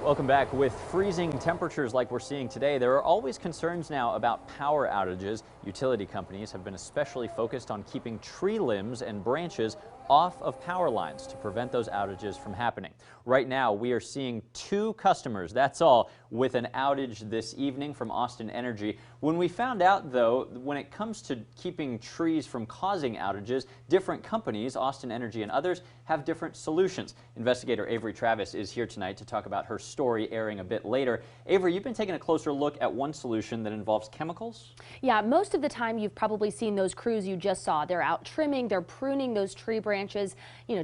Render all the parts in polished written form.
Welcome back. With freezing temperatures like we're seeing today, there are always concerns now about power outages. Utility companies have been especially focused on keeping tree limbs and branches off of power lines to prevent those outages from happening. Right now, we are seeing 2 customers, that's all, with an outage this evening from Austin Energy. When we found out, though, when it comes to keeping trees from causing outages, different companies, Austin Energy and others, have different solutions. Investigator Avery Travis is here tonight to talk about her story airing a bit later. Avery, you've been taking a closer look at one solution that involves chemicals? Yeah, most of the time you've probably seen those crews you just saw. They're out trimming, they're pruning those tree branches,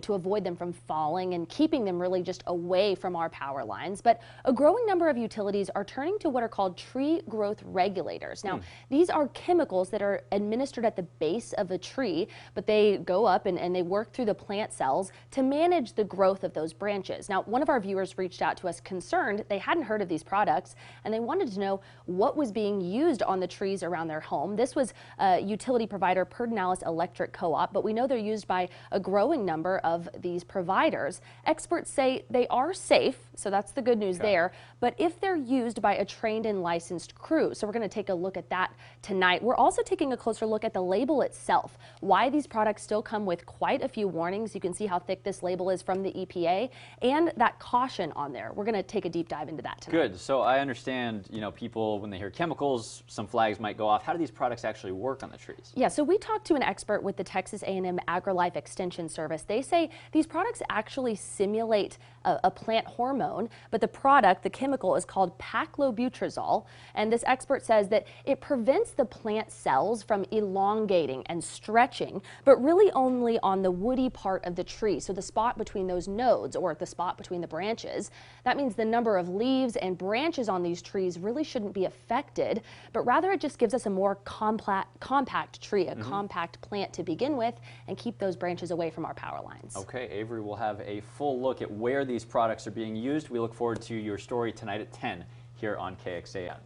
to avoid them from falling and keeping them really just away from our power lines. But a growing number of utilities are turning to what are called tree growth regulators. Now, these are chemicals that are administered at the base of a tree, but they go up and they work through the plant cells to manage the growth of those branches. Now, one of our viewers reached out to us concerned they hadn't heard of these products and they wanted to know what was being used on the trees around their home. This was utility provider Pedernales Electric Co-op, but we know they're used by a growing number of these providers. Experts say they are safe, so that's the good news there, but if they're used by a trained and licensed crew. So we're going to take a look at that tonight. We're also taking a closer look at the label itself, why these products still come with quite a few warnings. You can see how thick this label is from the EPA and that caution on there. We're going to take a deep dive into that tonight. Good. So I understand, people, when they hear chemicals, some flags might go off. How do these products actually work on the trees? Yeah, so we talked to an expert with the Texas A&M AgriLife Extension Service. They say these products actually simulate a plant hormone, but the product, the chemical, is called paclobutrazol, and this expert says that it prevents the plant cells from elongating and stretching, but really only on the woody part of the tree, so the spot between those nodes or the spot between the branches. That means the number of leaves and branches on these trees really shouldn't be affected, but rather it just gives us a more compact tree, a compact plant to begin with, and keep those branches away from our power lines. Okay, Avery will have a full look at where these products are being used. We look forward to your story tonight at 10 here on KXAN.